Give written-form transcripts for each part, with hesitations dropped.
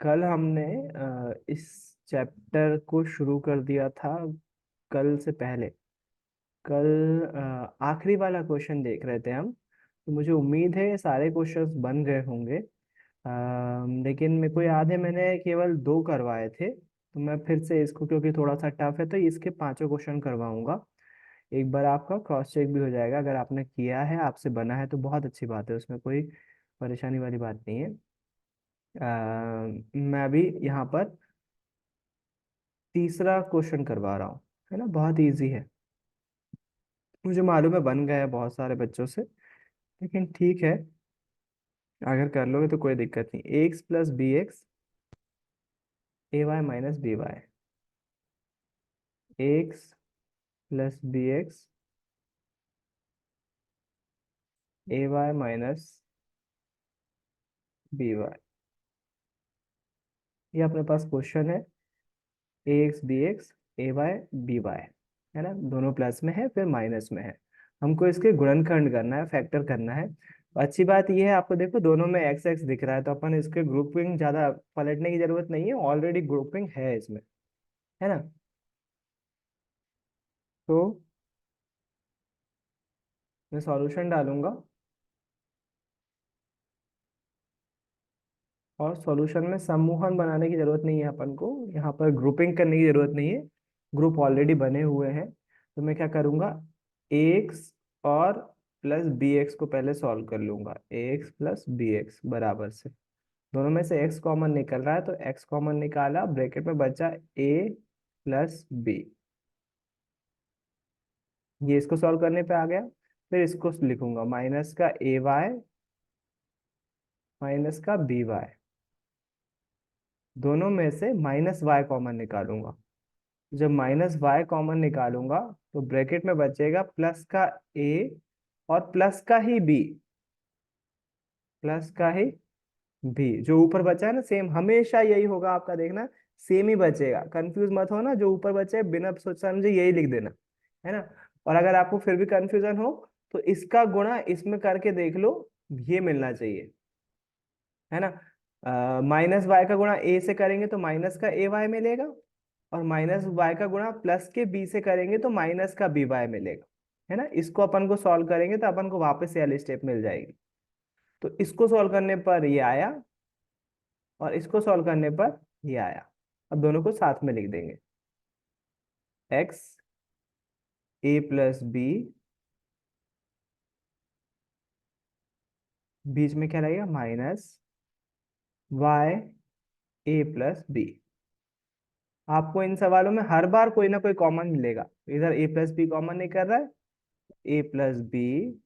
कल हमने इस चैप्टर को शुरू कर दिया था। कल से पहले कल आखिरी वाला क्वेश्चन देख रहे थे हम। तो मुझे उम्मीद है ये सारे क्वेश्चंस बन गए होंगे। लेकिन मेरे को याद है मैंने केवल दो करवाए थे, तो मैं फिर से इसको, क्योंकि थोड़ा सा टफ है, तो इसके पांचों क्वेश्चन करवाऊंगा। एक बार आपका क्रॉस चेक भी हो जाएगा। अगर आपने किया है, आपसे बना है, तो बहुत अच्छी बात है, उसमें कोई परेशानी वाली बात नहीं है। मैं अभी यहाँ पर तीसरा क्वेश्चन करवा रहा हूँ। है ना, बहुत इजी है। मुझे मालूम है बन गया है बहुत सारे बच्चों से, लेकिन ठीक है, अगर कर लोगे तो कोई दिक्कत नहीं। X plus B X A Y minus B Y. X plus B X A Y minus B Y. ये अपने पास क्वेश्चन है। A X B X A Y B Y, है ना, दोनों प्लस में है फिर माइनस में है। हमको इसके गुणनखंड करना है, फैक्टर करना है। अच्छी बात यह है, आपको देखो दोनों में एक्स एक्स दिख रहा है, तो अपन इसके ग्रुपिंग ज्यादा पलटने की जरूरत नहीं है, ऑलरेडी ग्रुपिंग है इसमें। है ना। तो मैं सॉल्यूशन डालूंगा, और सॉल्यूशन में समूहन बनाने की जरूरत नहीं है अपन को, यहाँ पर ग्रुपिंग करने की जरूरत नहीं है। ग्रुप ऑलरेडी बने हुए हैं। तो मैं क्या करूंगा, एक्स और प्लस बी एक्स को पहले सॉल्व कर लूंगा। एक्स प्लस बी एक्स बराबर से, दोनों में से एक्स कॉमन निकल रहा है, तो एक्स कॉमन निकाला, ब्रैकेट में बचा ए प्लस बी। ये इसको सॉल्व करने पे आ गया। फिर इसको लिखूंगा माइनस का ए वाई माइनस का बी वाई। दोनों में से माइनस वाई कॉमन निकालूंगा। जब माइनस वाई कॉमन निकालूंगा, तो ब्रैकेट में बचेगा प्लस का ए और प्लस का ही बी। प्लस का ही बी, जो ऊपर बचा है ना, सेम हमेशा यही होगा आपका, देखना सेम ही बचेगा। कंफ्यूज मत हो ना, जो ऊपर बचे बिना सोच समझे यही लिख देना। है ना। और अगर आपको फिर भी कंफ्यूजन हो, तो इसका गुणा इसमें करके देख लो, ये मिलना चाहिए। है ना। माइनस वाई का गुणा ए से करेंगे तो माइनस का ए वाई मिलेगा, और माइनस वाई का गुणा प्लस के बी से करेंगे तो माइनस का बी वाई मिलेगा। है ना। इसको अपन को सॉल्व करेंगे तो अपन को वापस से वाली स्टेप मिल जाएगी। तो इसको सॉल्व करने पर ये आया, और इसको सॉल्व करने पर ये आया। अब दोनों को साथ में लिख देंगे। एक्स ए प्लस बी, बीच में क्या रहेगा, माइनस वाई ए प्लस बी। आपको इन सवालों में हर बार कोई ना कोई कॉमन मिलेगा। इधर ए प्लस बी कॉमन नहीं कर रहा है, ए प्लस बी,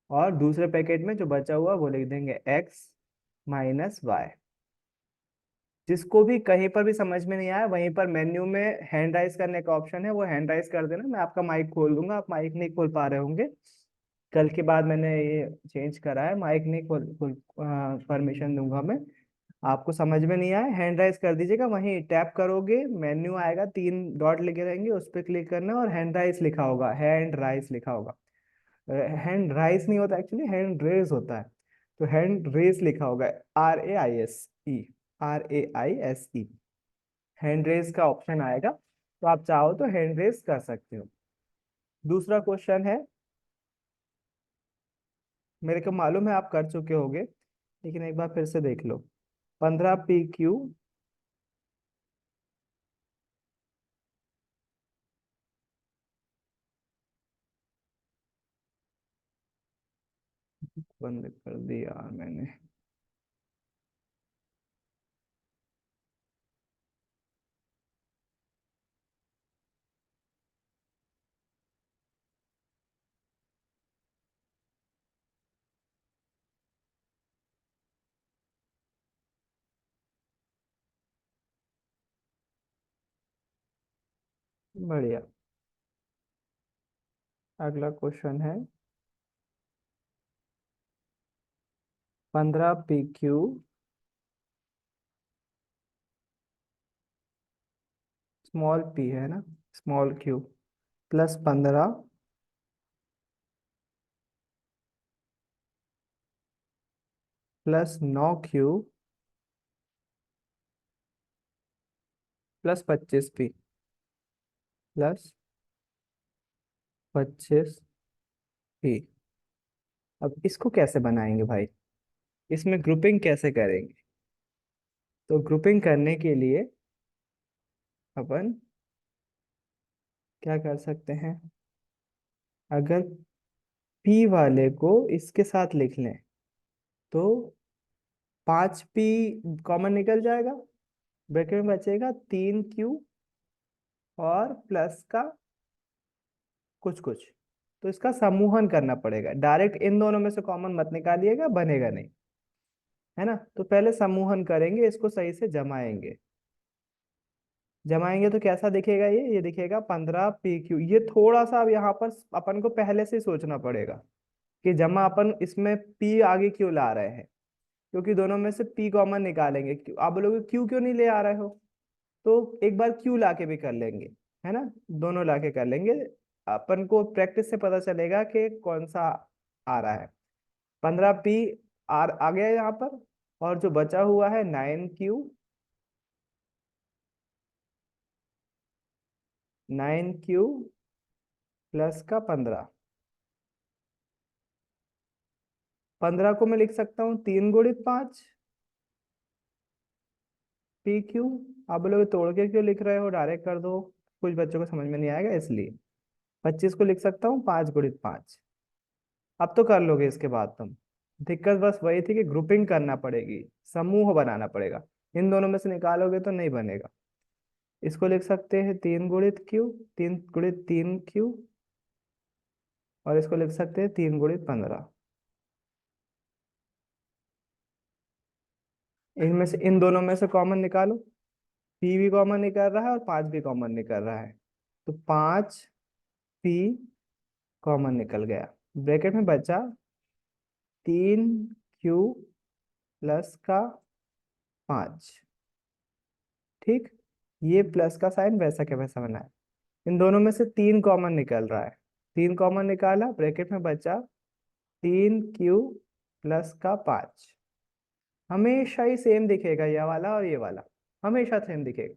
और दूसरे पैकेट में जो बचा हुआ वो लिख देंगे एक्स माइनस वाई। जिसको भी कहीं पर भी समझ में नहीं आया, वहीं पर मेन्यू में हैंड राइज करने का ऑप्शन है, वो हैंड राइज कर देना। मैं आपका माइक खोल दूंगा, आप माइक नहीं खोल पा रहे होंगे। कल के बाद मैंने ये चेंज करा है, माइक नहीं खोल परमिशन दूंगा मैं। आपको समझ में नहीं आया, हैंड राइज कर दीजिएगा, वहीं टैप करोगे मेन्यू आएगा, तीन डॉट लिखे रहेंगे, उस पर क्लिक करना है, और हैंड राइज लिखा होगा, हैंड राइज लिखा होगा। हैंड राइज नहीं होता एक्चुअली, हैंड रेज होता है। तो हैंड रेज लिखा होगा, RAISE, RAISE। हैंड रेज का ऑप्शन आएगा, तो आप चाहो तो हैंड रेज कर सकते हो। दूसरा क्वेश्चन है, मेरे को मालूम है आप कर चुके होगे, लेकिन एक बार फिर से देख लो। 15 PQ, बंद कर दिया यार मैंने। बढ़िया। अगला क्वेश्चन है, 15 PQ स्मॉल p, है ना, small q plus 15 plus 9Q plus 25p plus 25p। अब इसको कैसे बनाएंगे भाई, इसमें ग्रुपिंग कैसे करेंगे? तो ग्रुपिंग करने के लिए अपन क्या कर सकते हैं, अगर p वाले को इसके साथ लिख लें तो 5p कॉमन निकल जाएगा, ब्रैकेट में बचेगा 3q और प्लस का कुछ कुछ। तो इसका समूहन करना पड़ेगा, डायरेक्ट इन दोनों में से कॉमन मत निकालिएगा, बनेगा नहीं, है ना। तो पहले समूहन करेंगे, इसको सही से जमाएंगे। जमाएंगे तो कैसा दिखेगा, ये दिखेगा 15pq। ये थोड़ा सा अब यहाँ पर अपन को पहले से ही सोचना पड़ेगा कि जमा अपन इसमें p आगे क्यों ला रहे हैं, क्योंकि दोनों में से p कॉमन निकालेंगे। क्यों आप बोलोगे क्यों क्यों नहीं ले आ रहे हो, तो एक बार q ला के भी कर लेंगे, है ना। दोनों ला के कर लेंगे, अपन को प्रैक्टिस से पता चलेगा कि कौन सा आ रहा है। 15p आ गया यहाँ पर, और जो बचा हुआ है 9q प्लस का 15 को मैं लिख सकता हूँ 3 गुणित 5 pq। आप बोलोगे तोड़ के क्यों लिख रहे हो, डायरेक्ट कर दो, कुछ बच्चों को समझ में नहीं आएगा इसलिए। 25 को लिख सकता हूँ 5 गुणित 5। अब तो कर लोगे इसके बाद तुम। दिक्कत बस वही थी कि ग्रुपिंग करना पड़ेगी, समूह बनाना पड़ेगा, इन दोनों में से निकालोगे तो नहीं बनेगा। इसको लिख सकते हैं 3 गुणित q, 3 गुणित 3q, और इसको लिख सकते हैं 3 गुणित 15। इनमें से इन दोनों में से कॉमन निकालो, p भी कॉमन निकल रहा है और 5 भी कॉमन निकल रहा है, तो 5p कॉमन निकल गया। ब्रैकेट में बचा 3q प्लस का 5। ठीक, ये प्लस का साइन वैसा के वैसा बना है। इन दोनों में से 3 कॉमन निकल रहा है, 3 कॉमन निकाला, ब्रैकेट में बचा 3q प्लस का 5। हमेशा ही सेम दिखेगा, ये वाला और ये वाला हमेशा सेम दिखेगा।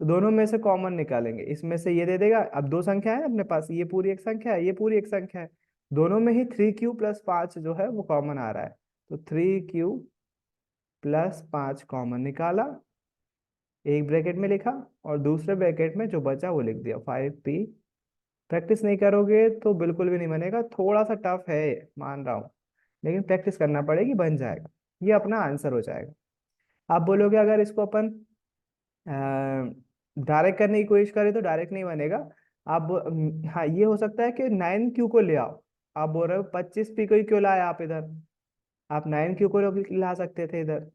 तो दोनों में से कॉमन निकालेंगे, इसमें से ये दे देगा। अब दो संख्या है अपने पास, ये पूरी एक संख्या है, ये पूरी एक संख्या है, दोनों में ही 3q+5 जो है वो कॉमन आ रहा है। तो 3q+5 कॉमन निकाला, एक ब्रैकेट में लिखा, और दूसरे ब्रैकेट में जो बचा वो लिख दिया 5p। प्रैक्टिस नहीं करोगे तो बिल्कुल भी नहीं बनेगा, थोड़ा सा टफ है मान रहा हूँ, लेकिन प्रैक्टिस करना पड़ेगी, बन जाएगा, ये अपना आंसर हो जाएगा। आप बोलोगे अगर इसको अपन डायरेक्ट करने की कोशिश करें तो डायरेक्ट नहीं बनेगा। आप हाँ, ये हो सकता है कि 9q को ले आओ। आप बोल रहे हो 25p को ही क्यों लाए आप इधर, आप 9q को ला सकते थे इधर,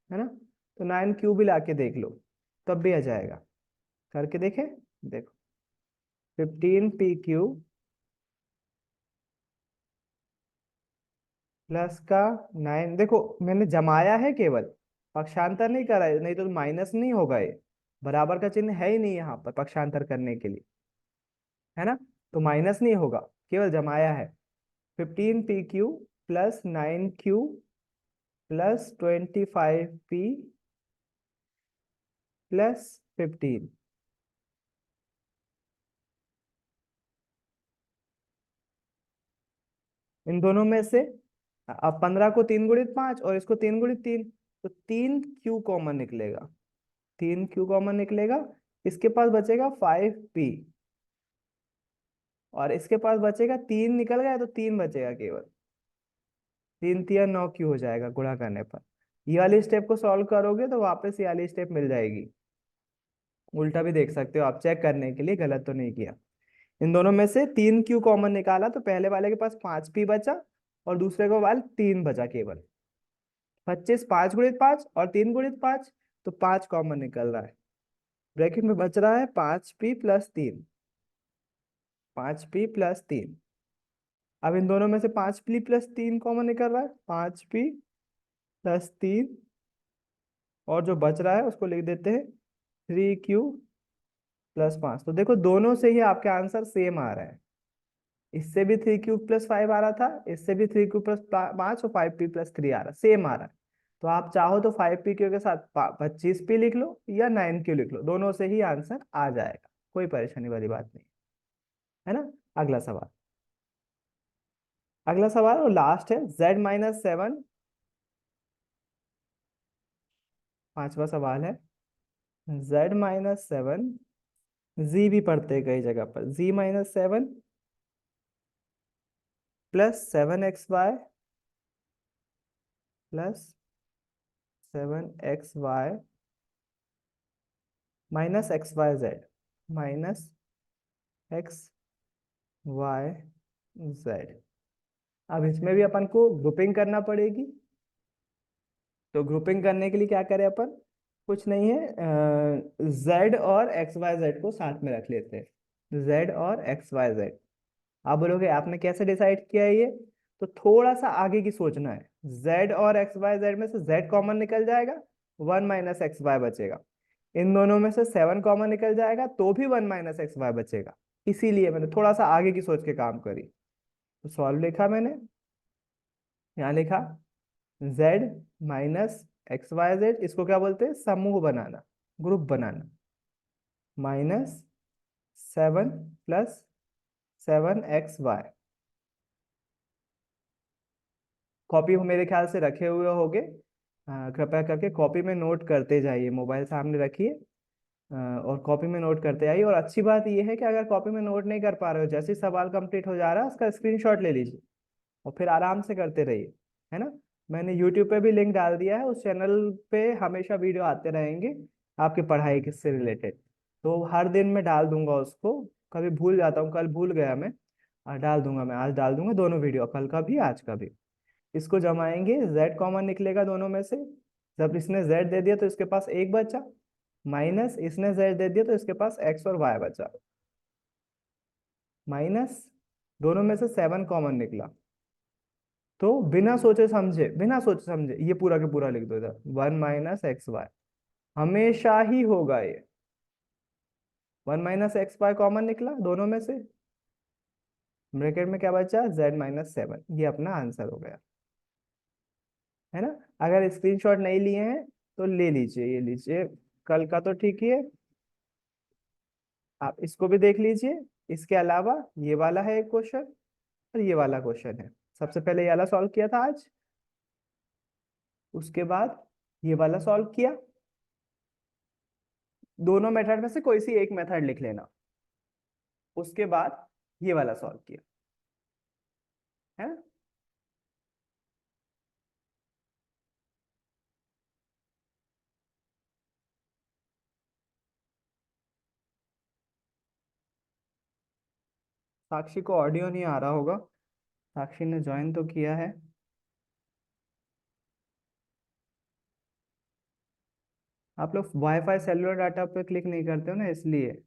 है ना। तो 9q भी ला के देख लो, तब भी आ जाएगा। करके देखें, देखो 15pq प्लस का 9, देखो मैंने जमाया है केवल, पक्षांतर नहीं करा है, नहीं तो माइनस नहीं होगा ये, बराबर का चिन्ह है ही नहीं यहाँ पर पक्षांतर करने के लिए, है ना। तो माइनस नहीं होगा, केवल जमाया है। 15pq plus 9q plus 25p plus 15। इन दोनों में से अब 15 को 3 गुणित 5 और इसको 3 गुणित 3, तो 3q कॉमन निकलेगा, 3q कॉमन निकलेगा। इसके पास बचेगा 5p, और इसके पास बचेगा 3 निकल गया तो 3 बचेगा केवल, 3 3 9q हो जाएगा गुणा करने पर। ये वाली स्टेप को सॉल्व करोगे तो वापस ये वाली स्टेप मिल जाएगी। उल्टा भी देख सकते हो आप, चेक करने के लिए गलत तो नहीं किया। इन दोनों में से 3q कॉमन निकाला तो पहले वाले के पास 5p बचा, और दूसरे को वाले 3 बचा केवल। 25 5 गुणित 5 और 3 गुणित 5, तो 5 कॉमन निकल रहा है, ब्रैकेट में बच रहा है 5p+3, 5p+3। अब इन दोनों में से 5p+3 कॉमन निकल रहा है, 5p+3, और जो बच रहा है उसको लिख देते हैं 3q+5। तो देखो दोनों से ही आपके आंसर सेम आ रहा है, इससे भी 3q+5 आ रहा था, इससे भी 3q+5 और 5p+3 आ रहा है, सेम आ रहा है। तो आप चाहो तो 5 PQ के साथ 25P लिख लो या 9Q लिख लो, दोनों से ही आंसर आ जाएगा, कोई परेशानी वाली बात नहीं है ना। अगला सवाल, अगला सवाल और लास्ट है, Z-7, पांचवा सवाल है। Z-7, जी भी पढ़ते हैं कई जगह पर, Z-7 +7XY +7XY -XYZ -XYZ। अब इसमें भी अपन को ग्रुपिंग करना पड़ेगी, तो ग्रुपिंग करने के लिए क्या करें अपन, कुछ नहीं है, Z और XYZ को साथ में रख लेते हैं, Z और XYZ। आप बोलोगे आपने कैसे डिसाइड किया ये, तो थोड़ा सा आगे की सोचना है। Z और XYZ में से Z कॉमन निकल जाएगा, 1 - XY बचेगा। इन दोनों में से 7 कॉमन निकल जाएगा तो भी 1 - XY बचेगा। इसीलिए मैंने थोड़ा सा आगे की सोच के काम करी। तो सॉल्व लिखा मैंने, यहाँ लिखा Z-XYZ, इसको क्या बोलते हैं, समूह बनाना, ग्रुप बनाना, -7 +7XY। कॉपी मेरे ख्याल से रखे हुए होगे, कृपया करके कॉपी में नोट करते जाइए, मोबाइल सामने रखिए, और कॉपी में नोट करते आइए। और अच्छी बात यह है कि अगर कॉपी में नोट नहीं कर पा रहे हो, जैसे ही सवाल कंप्लीट हो जा रहा है उसका स्क्रीनशॉट ले लीजिए और फिर आराम से करते रहिए, है ना। मैंने यूट्यूब पे भी लिंक डाल दिया है, उस चैनल पे हमेशा वीडियो आते रहेंगे आपकी पढ़ाई से रिलेटेड, तो हर दिन मैं डाल दूंगा उसको। कभी भूल जाता हूँ, कल भूल गया मैं, डाल दूंगा, मैं आज डाल दूंगा दोनों वीडियो, कल का भी आज का भी। इसको जमाएंगे, Z कॉमन निकलेगा दोनों में से, जब इसने Z दे दिया तो इसके पास एक बचा, माइनस इसने Z दे दिया तो इसके पास X और Y बचा, माइनस दोनों में से 7 कॉमन निकला, तो बिना सोचे समझे ये पूरा के पूरा लिख दो इधर, 1 - XY। हमेशा ही होगा ये, 1 - XY कॉमन निकला दोनों में से, ब्रैकेट में क्या बचा, Z-7, ये अपना आंसर हो गया, है ना। अगर स्क्रीनशॉट नहीं लिए हैं तो ले लीजिए, ये लीजिए, कल का तो ठीक ही है, आप इसको भी देख लीजिए। इसके अलावा ये वाला है एक क्वेश्चन और ये वाला क्वेश्चन है। सबसे पहले ये वाला सॉल्व किया था आज, उसके बाद ये वाला सॉल्व किया। दोनों मेथड में से कोई सी एक मेथड लिख लेना, उसके बाद ये वाला सॉल्व किया, है ना। साक्षी को ऑडियो नहीं आ रहा होगा, साक्षी ने ज्वाइन तो किया है। आप लोग वाईफाई सेलुलर डाटा पे क्लिक नहीं करते हो ना, इसलिए।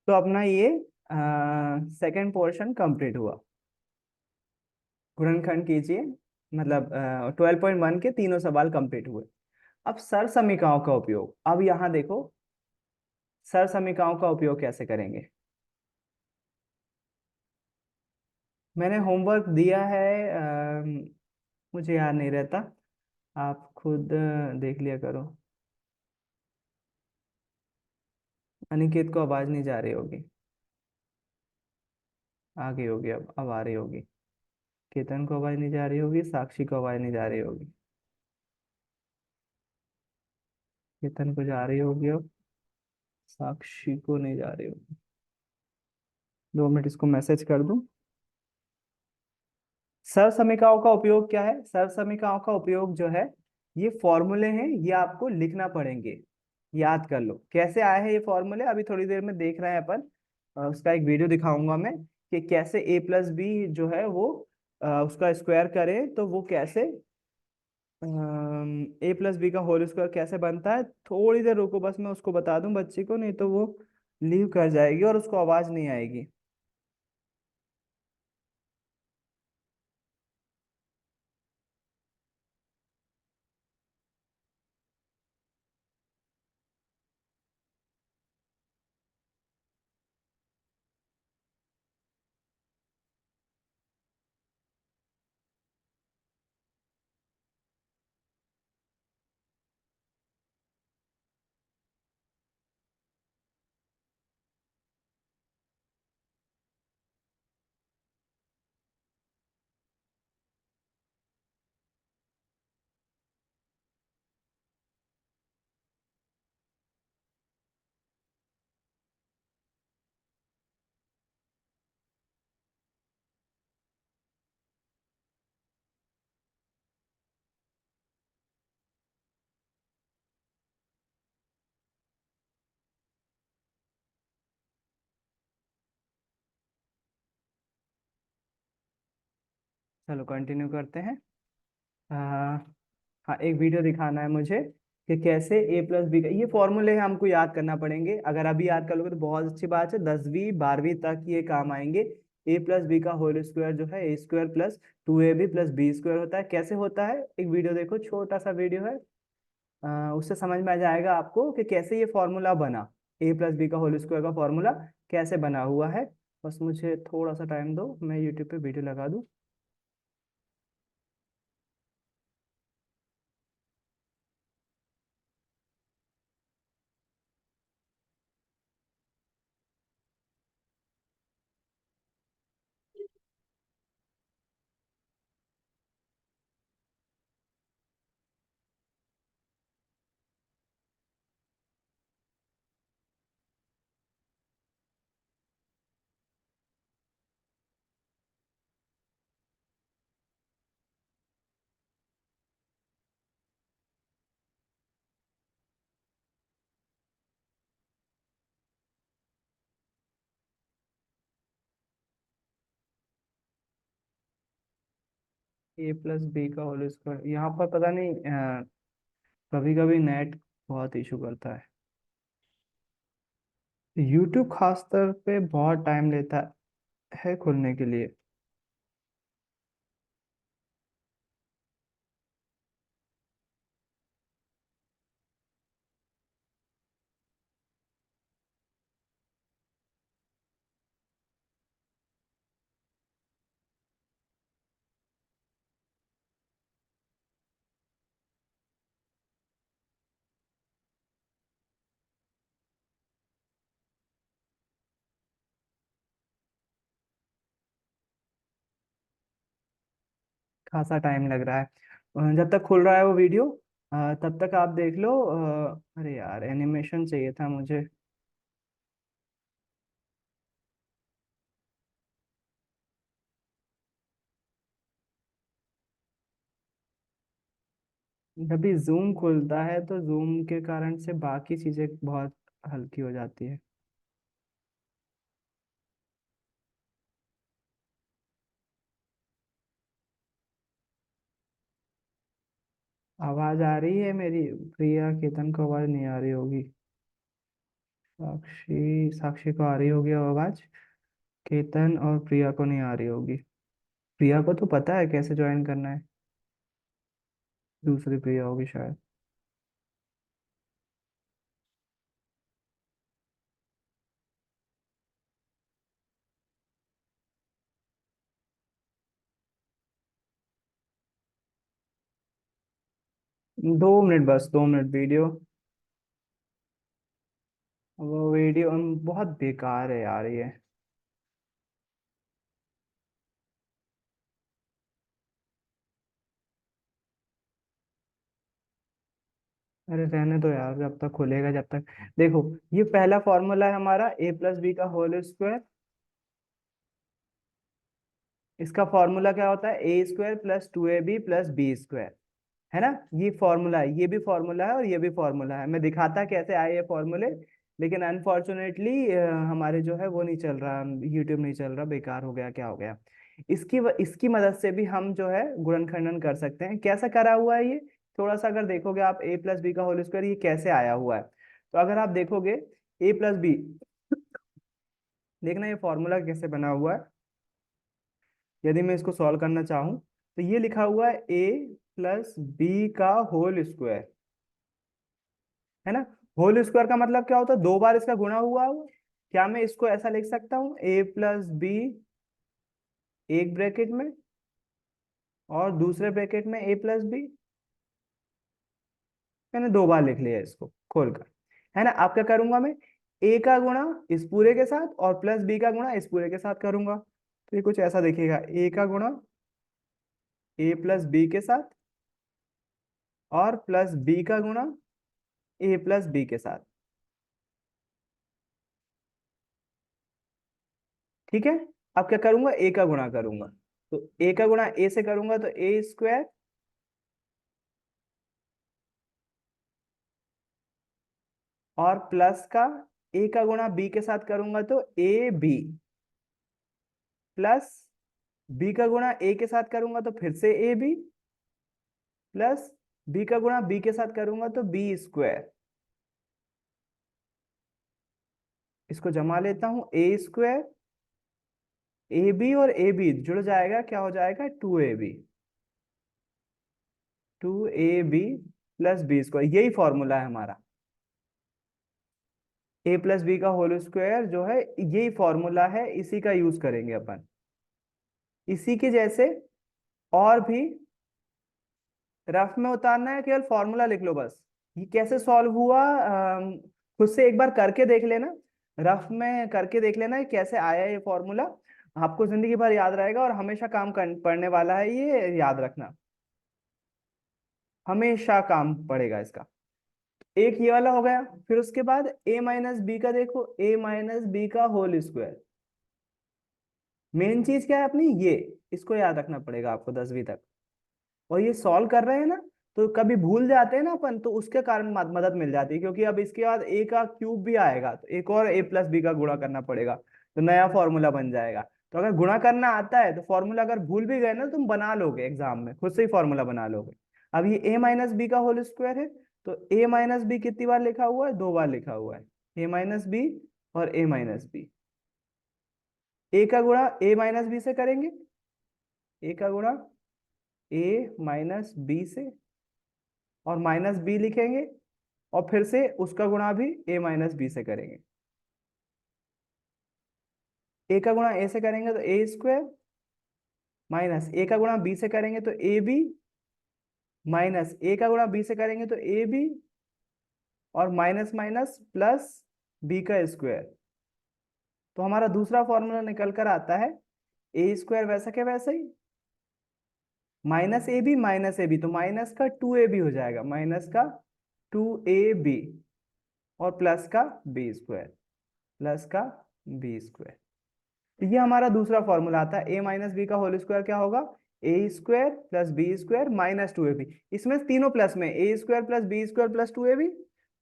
तो अपना ये सेकंड पोर्शन कंप्लीट हुआ। गुणनखंड कीजिए, मतलब 12.1 के तीनों सवाल कंप्लीट हुए। अब सर समीकरणों का उपयोग, अब यहाँ देखो सर समीकरणों का उपयोग कैसे करेंगे। मैंने होमवर्क दिया है, मुझे याद नहीं रहता, आप खुद देख लिया करो। अनिकेत को आवाज नहीं जा रही होगी, आ गई होगी, अब आ रही होगी। केतन को आवाज नहीं जा रही होगी, साक्षी को आवाज नहीं जा रही होगी, केतन को जा रही होगी, अब साक्षी को नहीं जा रही होगी। 2 मिनट इसको मैसेज कर दूं। सर समीकरणों का उपयोग क्या है, सर समीकरणों का उपयोग जो है, ये फॉर्मूले हैं, ये आपको लिखना पड़ेंगे, याद कर लो कैसे आए हैं ये फॉर्मूले। अभी थोड़ी देर में देख रहे हैं अपन, उसका एक वीडियो दिखाऊंगा मैं कि कैसे A + B जो है वो उसका स्क्वायर करें तो वो कैसे ए प्लस बी का होल स्क्वायर कैसे बनता है, थोड़ी देर रुको, बस मैं उसको बता दूं बच्ची को, नहीं तो वो लीव कर जाएगी और उसको आवाज नहीं आएगी। चलो कंटिन्यू करते हैं। हाँ, एक वीडियो दिखाना है मुझे कि कैसे ए प्लस बी का ये फॉर्मूले हमको याद करना पड़ेंगे। अगर अभी याद कर लोगे तो बहुत अच्छी बात है, 10वीं 12वीं तक ये काम आएंगे। ए प्लस बी का होल स्क्वायर जो है A square plus 2ab plus B square होता है। कैसे होता है, एक वीडियो देखो, छोटा सा वीडियो है। उससे समझ में आ जाएगा आपको कि कैसे ये फॉर्मूला बना, ए प्लस बी का होल स्क्वायर का फॉर्मूला कैसे बना हुआ है। बस मुझे थोड़ा सा टाइम दो, मैं यूट्यूब पे वीडियो लगा दूँ। ए प्लस बी का होल स्क्वायर, यहाँ पर पता नहीं, कभी कभी नेट बहुत इशू करता है। यूट्यूब खासतौर पे बहुत टाइम लेता है खुलने के लिए। खासा टाइम लग रहा है। जब तक खुल रहा है वो वीडियो, तब तक आप देख लो। अरे यार, एनिमेशन चाहिए था मुझे। जब भी जूम खुलता है तो जूम के कारण से बाकी चीजें बहुत हल्की हो जाती है। आवाज आ रही है मेरी? प्रिया केतन को आवाज नहीं आ रही होगी। साक्षी साक्षी को आ रही होगी आवाज, केतन और प्रिया को नहीं आ रही होगी। प्रिया को तो पता है कैसे ज्वाइन करना है। दूसरी प्रिया होगी शायद। 2 मिनट, बस 2 मिनट वीडियो। वो वीडियो बहुत बेकार है यार ये। अरे रहने दो यार, जब तक खुलेगा, जब तक। देखो, ये पहला फॉर्मूला है हमारा, ए प्लस बी का होल स्क्वायर। इसका फॉर्मूला क्या होता है, A square plus 2ab plus B square, है ना। ये फॉर्मूला है, ये भी फॉर्मूला है और ये भी फॉर्मूला है। मैं दिखाता कैसे आए ये फॉर्मूले, लेकिन अनफॉर्चुनेटली हमारे जो है वो नहीं चल रहा, यूट्यूब नहीं चल रहा, बेकार हो गया, क्या हो गया। इसकी मदद से भी हम जो है गुणनखंडन कर सकते हैं। कैसा करा हुआ है ये, थोड़ा सा अगर देखोगे आप ए प्लस बी का होल स्क्वायर ये कैसे आया हुआ है, तो अगर आप देखोगे ए प्लस बी, देखना ये फॉर्मूला कैसे बना हुआ है। यदि मैं इसको सॉल्व करना चाहूँ तो ये लिखा हुआ है ए प्लस बी का होल स्क्वायर, है ना। होल स्क्वायर का मतलब क्या होता है, दो बार इसका गुणा हुआ हो। क्या मैं इसको ऐसा लिख सकता हूँ, ए प्लस बी एक ब्रैकेट में और दूसरे ब्रैकेट में ए प्लस बी। मैंने दो बार लिख लिया इसको खोलकर, है ना। अब क्या करूंगा मैं, ए का गुणा इस पूरे के साथ और प्लस बी का गुणा इस पूरे के साथ करूंगा, तो ये कुछ ऐसा देखिएगा, ए का गुणा ए प्लस बी के साथ और प्लस बी का गुणा ए प्लस बी के साथ। ठीक है। अब क्या करूंगा, ए का गुणा करूंगा, तो ए का गुणा ए से करूंगा तो ए स्क्वायर और प्लस का ए का गुणा बी के साथ करूंगा तो ए बी, प्लस बी का गुणा ए के साथ करूंगा तो फिर से ए बी, प्लस बी का गुणा बी के साथ करूंगा तो बी स्क्वायर। इसको जमा लेता हूं, ए स्क्वायर ए बी और ए बी जुड़ जाएगा, क्या हो जाएगा, two A B, two A B plus B square. यही फॉर्मूला है हमारा, ए प्लस बी का होल स्क्वायर जो है यही फॉर्मूला है, इसी का यूज करेंगे अपन। इसी के जैसे और भी रफ में उतारना है, केवल फॉर्मूला लिख लो बस। ये कैसे सॉल्व हुआ खुद से एक बार करके देख लेना, रफ में करके देख लेना ये कैसे आया ये फॉर्मूला। आपको जिंदगी भर याद रहेगा और हमेशा पड़ने वाला है, ये याद रखना, हमेशा काम पड़ेगा इसका। एक ये वाला हो गया, फिर उसके बाद ए माइनस बी का देखो, ए माइनस बी का होल स्क्वायर। मेन चीज क्या है अपनी ये, इसको याद रखना पड़ेगा आपको 10वीं तक। और ये सॉल्व कर रहे हैं ना, तो कभी भूल जाते हैं ना अपन, तो उसके कारण मदद मिल जाती है, क्योंकि अब इसके बाद ए का क्यूब भी आएगा तो एक और ए प्लस बी का गुणा करना पड़ेगा, तो नया फॉर्मूला बन जाएगा। तो अगर गुणा करना आता है तो फॉर्मूला अगर भूल भी गए ना तुम बना लोगे एग्जाम में, खुद से ही फॉर्मूला बना लोगे। अब ये ए माइनस बी का होल स्क्वायर है, तो ए माइनस बी कितनी बार लिखा हुआ है, दो बार लिखा हुआ है, ए माइनस बी और ए माइनस बी। ए का गुणा ए माइनस बी से करेंगे, ए का गुणा ए माइनस बी से और माइनस बी लिखेंगे, और फिर से उसका गुणा भी ए माइनस बी से करेंगे। ए का गुणा ए से करेंगे तो ए स्क्वायर, माइनस ए का गुणा बी से करेंगे तो ए बी, माइनस ए का गुणा बी से करेंगे तो ए बी, और माइनस माइनस प्लस बी का स्क्वायर। तो हमारा दूसरा फॉर्मूला निकल कर आता है ए स्क्वायर वैसा के वैसा ही, माइनस ए बी तो माइनस का टू ए बी हो जाएगा, माइनस का टू ए बी और प्लस का बी स्क्वायर, प्लस का बी स्क्वायर। तो ये हमारा दूसरा फॉर्मूला आता है, ए माइनस बी का होल स्क्वायर क्या होगा, A square plus B square minus two A B. इसमें तीनों प्लस में, A square plus B square plus two A B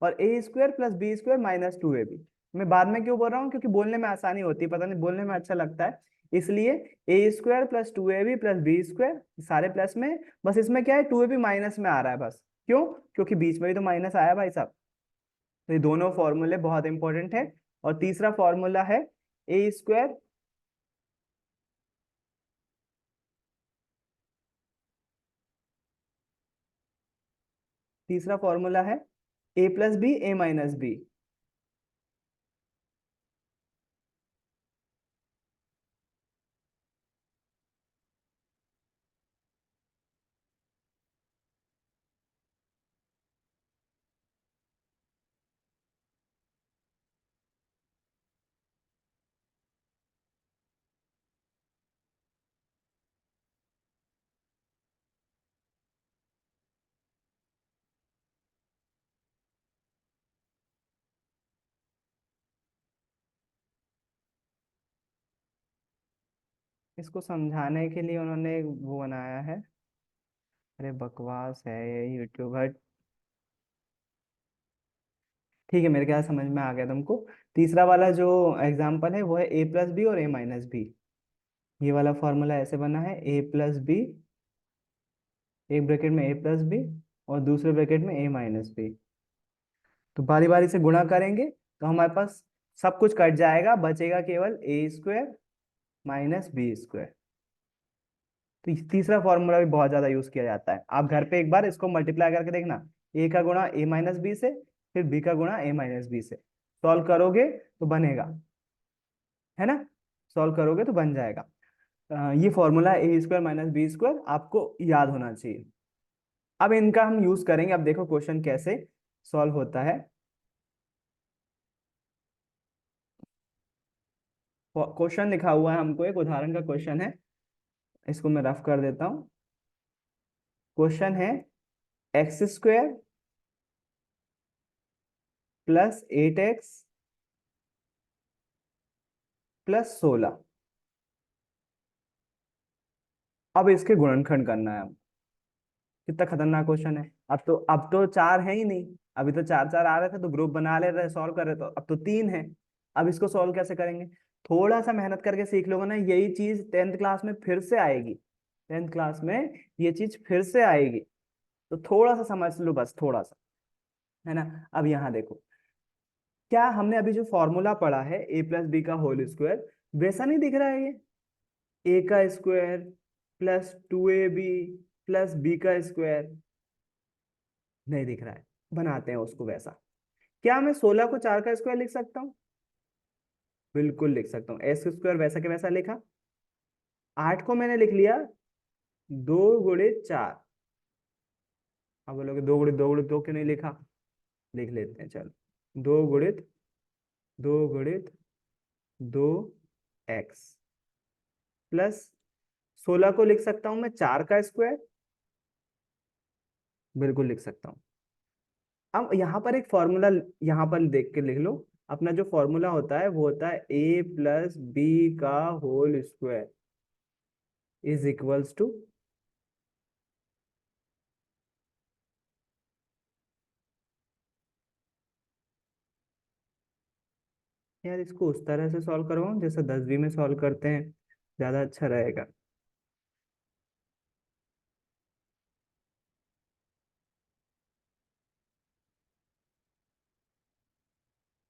और A square plus B square minus two A B. मैं बाद में क्यों बोल रहा हूँ, क्योंकि बोलने में आसानी होती है, पता नहीं बोलने में अच्छा लगता है, इसलिए A square plus two A B plus B square सारे प्लस में, बस इसमें क्या है टू ए बी माइनस में आ रहा है बस, क्यों, क्योंकि बीच में भी तो माइनस आया भाई साहब। तो ये दोनों फॉर्मूले बहुत इंपॉर्टेंट है। और तीसरा फॉर्मूला है ए स्क्वायर, तीसरा फॉर्मूला है A plus B A minus B. इसको समझाने के लिए उन्होंने वो बनाया है, अरे बकवास है ये यूट्यूबर। ठीक है, मेरे ख्याल समझ में आ गया तुमको। तीसरा वाला जो एग्जाम्पल है वो है ए प्लस बी और ए माइनस बी। ये वाला फॉर्मूला ऐसे बना है, ए प्लस बी एक ब्रैकेट में ए प्लस बी और दूसरे ब्रैकेट में a माइनस बी। तो बारी बारी से गुणा करेंगे तो हमारे पास सब कुछ कट जाएगा, बचेगा केवल ए स्क्वायर माइनस बी स्क्वायर। तो तीसरा फॉर्मूला भी बहुत ज्यादा यूज किया जाता है। आप घर पे एक बार इसको मल्टीप्लाई करके देखना, ए का गुणा ए माइनस बी से, फिर बी का गुणा ए माइनस बी से, सॉल्व करोगे तो बनेगा, है ना। सॉल्व करोगे तो बन जाएगा। ये फॉर्मूला ए स्क्वायर माइनस बी स्क्वायर आपको याद होना चाहिए। अब इनका हम यूज करेंगे। अब देखो क्वेश्चन कैसे सॉल्व होता है। क्वेश्चन लिखा हुआ है, हमको एक उदाहरण का क्वेश्चन है, इसको मैं रफ कर देता हूँ। क्वेश्चन है x square plus 8x plus 16। अब इसके गुणनखंड करना है। कितना खतरनाक क्वेश्चन है। अब तो चार है ही नहीं। अभी तो चार चार आ रहे थे तो ग्रुप बना ले रहे, सॉल्व कर रहे, तो अब तो तीन है। अब इसको सॉल्व कैसे करेंगे। थोड़ा सा मेहनत करके सीख लोगे ना, यही चीज टेंथ क्लास में फिर से आएगी। टेंथ क्लास में ये चीज फिर से आएगी, तो थोड़ा सा समझ लो, बस थोड़ा सा, है ना। अब यहाँ देखो, क्या हमने अभी जो फॉर्मूला पढ़ा है ए प्लस बी का होल स्क्वायर, वैसा नहीं दिख रहा है ये। ए का square plus 2ab plus B का स्क्वायर, नहीं दिख रहा है। बनाते हैं उसको वैसा। क्या मैं 16 को 4 का स्क्वायर लिख सकता हूँ। बिल्कुल लिख सकता हूँ। एक्स स्क्वायर वैसा के वैसा लिखा। 8 को मैंने लिख लिया 2 गुणित 4। अब बोलोगे 2 गुणित 2 क्यों नहीं लिखा। लिख लेते हैं चलो। 2 गुणित 2 गुणित 2 एक्स प्लस 16 को लिख सकता हूँ मैं 4 का स्क्वायर। बिल्कुल लिख सकता हूँ। अब यहाँ पर एक फॉर्मूला, यहाँ पर देख के लिख लो। अपना जो फॉर्मूला होता है वो होता है ए प्लस बी का whole square is equals to, यार इसको उस तरह से सॉल्व करवाऊं जैसे 10वीं में सॉल्व करते हैं, ज्यादा अच्छा रहेगा।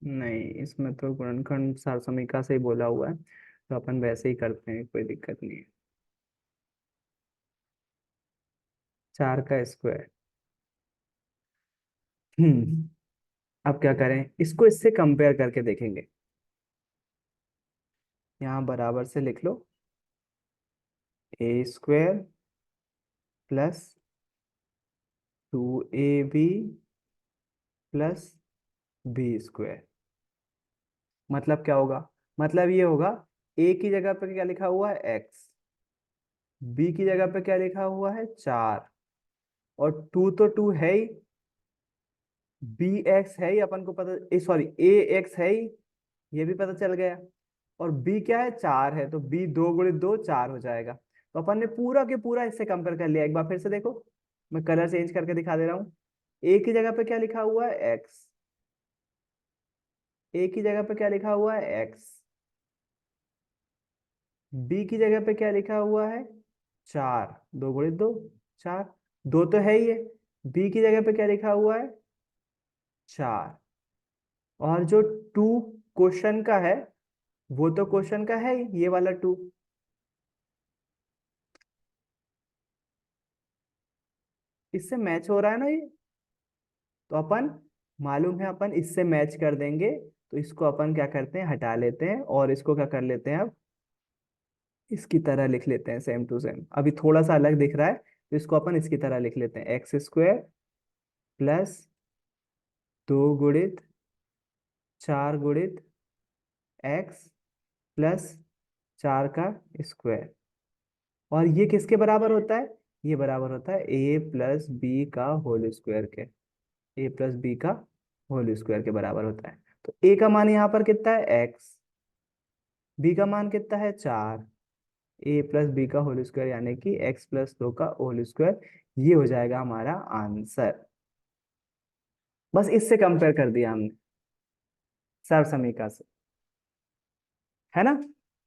नहीं, इसमें तो गुणनखंड सारसमीका से ही बोला हुआ है, तो अपन वैसे ही करते हैं, कोई दिक्कत नहीं है। 4 का स्क्वायर। अब क्या करें, इसको इससे कंपेयर करके देखेंगे। यहाँ बराबर से लिख लो, A square plus 2ab plus B square. मतलब क्या होगा, मतलब ये होगा, ए की जगह पे क्या लिखा हुआ है एक्स, बी की जगह पे क्या लिखा हुआ है 4, और 2 तो 2 है ही, बी एक्स है ही अपन को पता, सॉरी ए एक्स है ही, ये भी पता चल गया। और बी क्या है 4 है, तो बी 2 गुणित 2 4 हो जाएगा। तो अपन ने पूरा के पूरा इससे कंपेयर कर लिया। एक बार फिर से देखो, मैं कलर चेंज करके दिखा दे रहा हूँ। ए की जगह पे क्या लिखा हुआ है एक्स, ए की जगह पे क्या लिखा हुआ है एक्स, बी की जगह पे क्या लिखा हुआ है 4, 2 गुणित 2 4, दो तो है ही है। बी की जगह पे क्या लिखा हुआ है 4, और जो 2 क्वेश्चन का है वो तो क्वेश्चन का है ही, ये वाला 2। इससे मैच हो रहा है ना ये, तो अपन, मालूम है अपन इससे मैच कर देंगे, तो इसको अपन क्या करते हैं हटा लेते हैं, और इसको क्या कर लेते हैं अब इसकी तरह लिख लेते हैं, सेम टू सेम। अभी थोड़ा सा अलग दिख रहा है, तो इसको अपन इसकी तरह लिख लेते हैं, एक्स स्क्वायर प्लस 2 गुणित 4 गुणित एक्स प्लस 4 का स्क्वायर। और ये किसके बराबर होता है, ये बराबर होता है ए प्लस बी का होल स्क्वायर के, ए प्लस बी का होल स्क्वायर के बराबर होता है। तो ए का मान यहाँ पर कितना है एक्स, बी का मान कितना है 4, ए प्लस बी का होल स्क्वायर यानी कि x+2 का होल स्क्वायर, ये हो जाएगा हमारा आंसर। बस इससे कंपेयर कर दिया हमने, सर्व समीकरण से, है ना।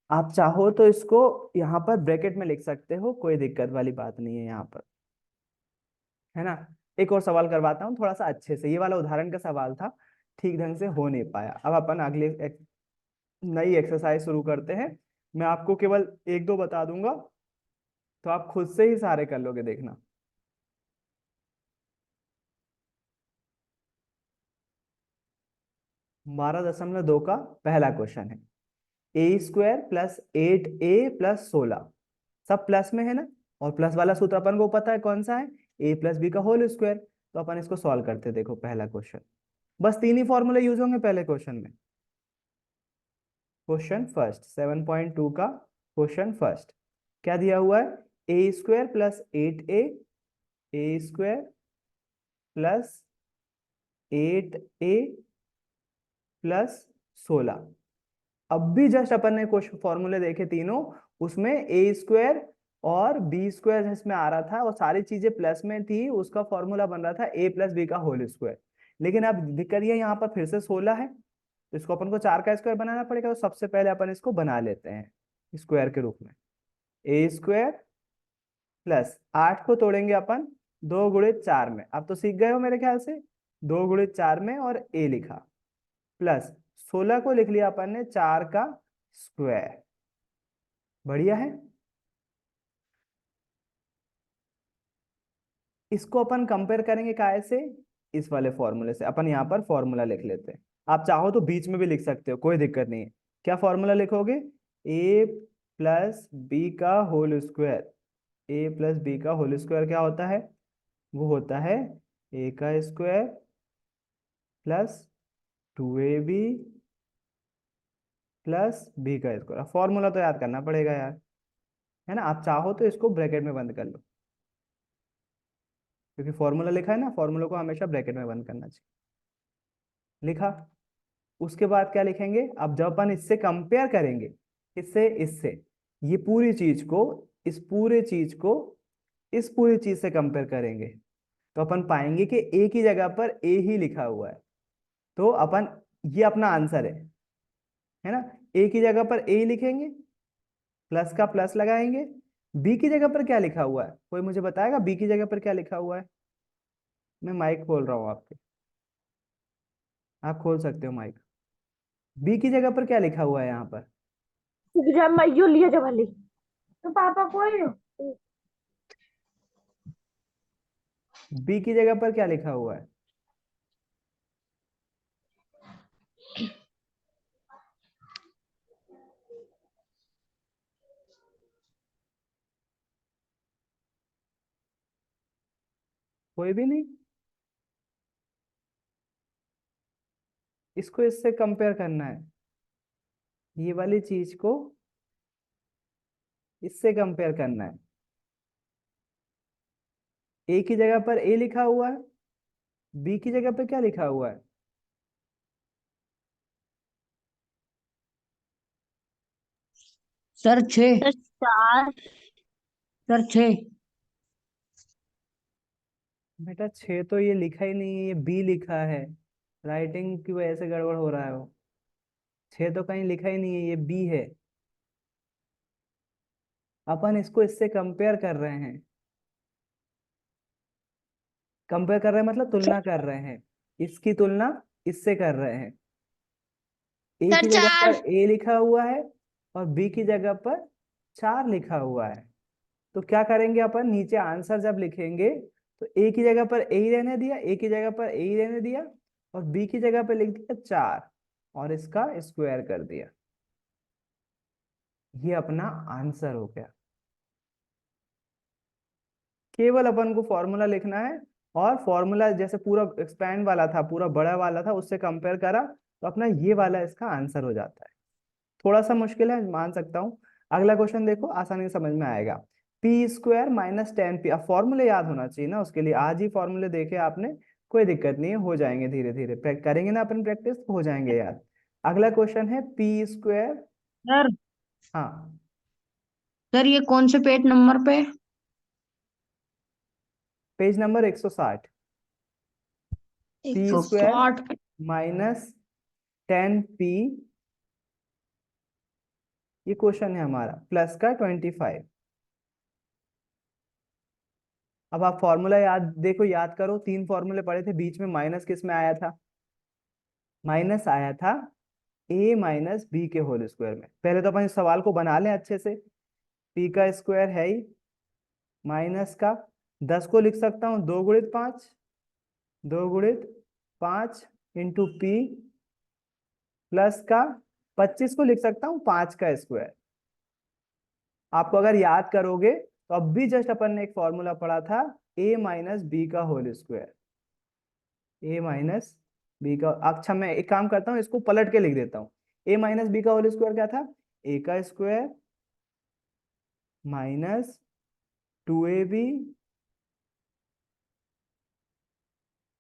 आप चाहो तो इसको यहाँ पर ब्रैकेट में लिख सकते हो, कोई दिक्कत वाली बात नहीं है यहाँ पर, है ना। एक और सवाल करवाता हूँ थोड़ा सा अच्छे से, ये वाला उदाहरण का सवाल था, ठीक ढंग से हो नहीं पाया। अब अपन अगले नई एक्सरसाइज शुरू करते हैं। मैं आपको केवल एक दो बता दूंगा, तो आप खुद से ही सारे कर लोगे, देखना। 12.2 का पहला क्वेश्चन है, a² प्लस 8a+16, सब प्लस में है ना, और प्लस वाला सूत्र अपन को पता है कौन सा है, a+b² तो अपन इसको सॉल्व करते हैं। देखो पहला क्वेश्चन, बस तीन ही फॉर्मूले यूज होंगे पहले क्वेश्चन में। क्वेश्चन फर्स्ट 7.2 का क्वेश्चन फर्स्ट क्या दिया हुआ है, a² plus 8a, a² plus 8a+16। अब भी जस्ट अपन ने कुछ फॉर्मूले देखे तीनों, उसमें a² और b² जिसमें आ रहा था, वो सारी चीजें प्लस में थी, उसका फॉर्मूला बन रहा था a+b²। लेकिन अब दिक्कत ये यहाँ पर फिर से 16 है, तो इसको अपन को 4 का स्क्वायर बनाना पड़ेगा। तो सबसे पहले अपन इसको बना लेते हैं स्क्वायर के रूप में, a² प्लस 8 को तोड़ेंगे अपन 2 गुणित 4 में, अब तो सीख गए हो मेरे ख्याल से, 2 गुणित 4 में और a लिखा, प्लस 16 को लिख लिया अपन ने 4 का स्क्वायर। बढ़िया है। इसको अपन कंपेयर करेंगे काय से, इस वाले फॉर्मूले से। अपन यहाँ पर फॉर्मूला लिख लेते हैं, आप चाहो तो बीच में भी लिख सकते हो, कोई दिक्कत नहीं है। क्या फॉर्मूला लिखोगे, a+b² a+b² क्या होता है, वो होता है a² plus 2ab plus b²। Formula तो याद करना पड़ेगा यार, है ना। आप चाहो तो इसको ब्रैकेट में बंद कर लो, क्योंकि फॉर्मूला लिखा है ना, फॉर्मूला को हमेशा ब्रैकेट में बंद करना चाहिए। लिखा, उसके बाद क्या लिखेंगे, अब जब अपन इससे कंपेयर करेंगे, इससे इससे, ये पूरी चीज को, इस पूरे चीज को इस पूरी चीज से कंपेयर करेंगे, तो अपन पाएंगे कि ए की जगह पर ए ही लिखा हुआ है। तो अपन, ये अपना आंसर है ना, ए की जगह पर ए ही लिखेंगे, प्लस का प्लस लगाएंगे। बी की जगह पर क्या लिखा हुआ है, कोई मुझे बताएगा बी की जगह पर क्या लिखा हुआ है। मैं माइक खोल रहा हूँ आपके, आप खोल सकते हो माइक। बी की जगह पर क्या लिखा हुआ है यहाँ पर, जब मैं यू लिया जब वाली तो पापा कोई बी की जगह पर क्या लिखा हुआ है, कोई भी नहीं। इसको इससे कंपेयर करना है, ये वाली चीज को इससे कंपेयर करना है। ए की जगह पर ए लिखा हुआ है, बी की जगह पर क्या लिखा हुआ है, सर 6। सर 4। सर 6। बेटा 6 तो ये लिखा ही नहीं है, ये बी लिखा है, राइटिंग की वजह से गड़बड़ हो रहा है वो। 6 तो कहीं लिखा ही नहीं है, ये बी है। अपन इसको इससे कंपेयर कर रहे हैं, कंपेयर कर रहे हैं मतलब तुलना कर रहे हैं, इसकी तुलना इससे कर रहे हैं। ए सर की जगह पर 4। ए लिखा हुआ है और बी की जगह पर 4 लिखा हुआ है। तो क्या करेंगे अपन, नीचे आंसर जब लिखेंगे, तो ए की जगह पर ए ही रहने दिया, ए की जगह पर ए ही रहने दिया, और बी की जगह पर लिख दिया 4 और इसका स्क्वायर कर दिया। ये अपना आंसर हो गया। केवल अपन को फॉर्मूला लिखना है, और फॉर्मूला जैसे पूरा एक्सपैंड वाला था, पूरा बड़ा वाला था, उससे कंपेयर करा, तो अपना ये वाला इसका आंसर हो जाता है। थोड़ा सा मुश्किल है मान सकता हूँ। अगला क्वेश्चन देखो, आसानी से समझ में आएगा। p² - 10p, अब फॉर्मूले याद होना चाहिए ना, उसके लिए आज ही फॉर्मूले देखे आपने, कोई दिक्कत नहीं है, हो जाएंगे धीरे धीरे, करेंगे ना अपन प्रैक्टिस, हो जाएंगे याद। अगला क्वेश्चन है p²। सर हाँ, सर ये कौन से पेज नंबर पे? Page number 160। p² 160। -10p, ये क्वेश्चन है हमारा, प्लस का 25। अब आप फॉर्मूला याद देखो, याद करो, 3 फॉर्मूले पढ़े थे, बीच में माइनस किस में आया था? माइनस आया था a माइनस बी के होल स्क्वायर में। पहले तो अपन इस सवाल को बना लें अच्छे से। p का स्क्वायर है ही, माइनस का 10 को लिख सकता हूँ 2 गुणित 5, 2 गुणित 5 इंटू पी, प्लस का 25 को लिख सकता हूँ 5 का स्क्वायर। आपको अगर याद करोगे तो अब भी जस्ट अपन ने एक फॉर्मूला पढ़ा था, a माइनस बी का whole square, a minus B का। अच्छा मैं एक काम करता हूँ, इसको पलट के लिख देता हूँ। a माइनस बी का होल स्क्वायर क्या था? a का square minus 2ab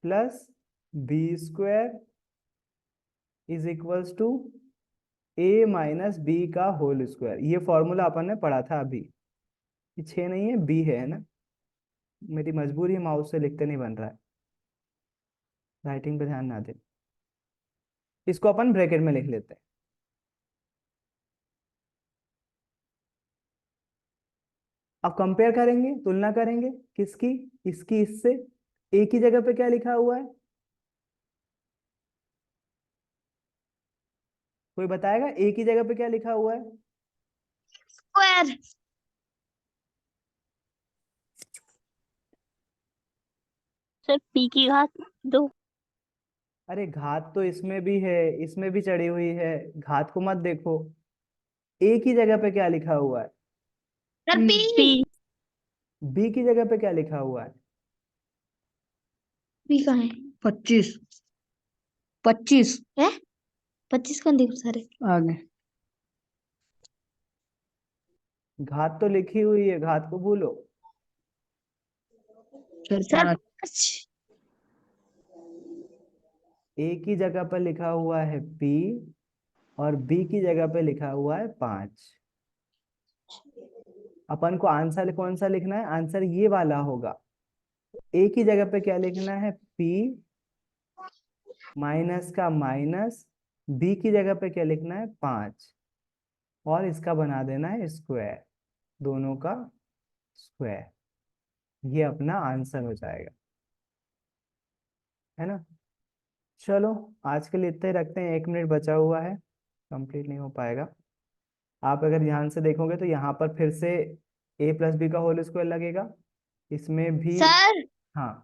plus B square is equals to a minus B का होल स्क्वायर। ये फॉर्मूला अपन ने पढ़ा था अभी। ये 6 नहीं है, b है ना। मेरी मजबूरी है, माउस से लिखते नहीं बन रहा है, राइटिंग पे ध्यान ना दे। इसको अपन ब्रैकेट में लिख लेते हैं। अब कंपेयर करेंगे, तुलना करेंगे किसकी? इसकी इससे। एक ही जगह पे क्या लिखा हुआ है? कोई बताएगा एक ही जगह पे क्या लिखा हुआ है? स्क्वायर। सर पी की घात 2। अरे घात तो इसमें भी है, इसमें भी चढ़ी हुई है, घात को मत देखो। एक ही जगह पे क्या लिखा हुआ है? Sir P. बी की जगह पे क्या लिखा हुआ है? पी कहाँ है? 25 25 है 25 कौन दिख सारे? आगे। घात तो लिखी हुई है, घात को भूलो। फिर सर 5 ए की जगह पर लिखा हुआ है पी और बी की जगह पे लिखा हुआ है 5। अपन को आंसर कौन सा लिखना है? आंसर ये वाला होगा। ए की जगह पे क्या लिखना है? पी माइनस का माइनस, बी की जगह पे क्या लिखना है? 5, और इसका बना देना है स्क्वायर, दोनों का स्क्वायर। ये अपना आंसर हो जाएगा, है ना। चलो आज के लिए इतना ही रखते हैं, 1 मिनट बचा हुआ है, कंप्लीट नहीं हो पाएगा। आप अगर ध्यान से देखोगे तो यहाँ पर फिर से a प्लस बी का होल स्क्वायर लगेगा, इसमें भी। सर हाँ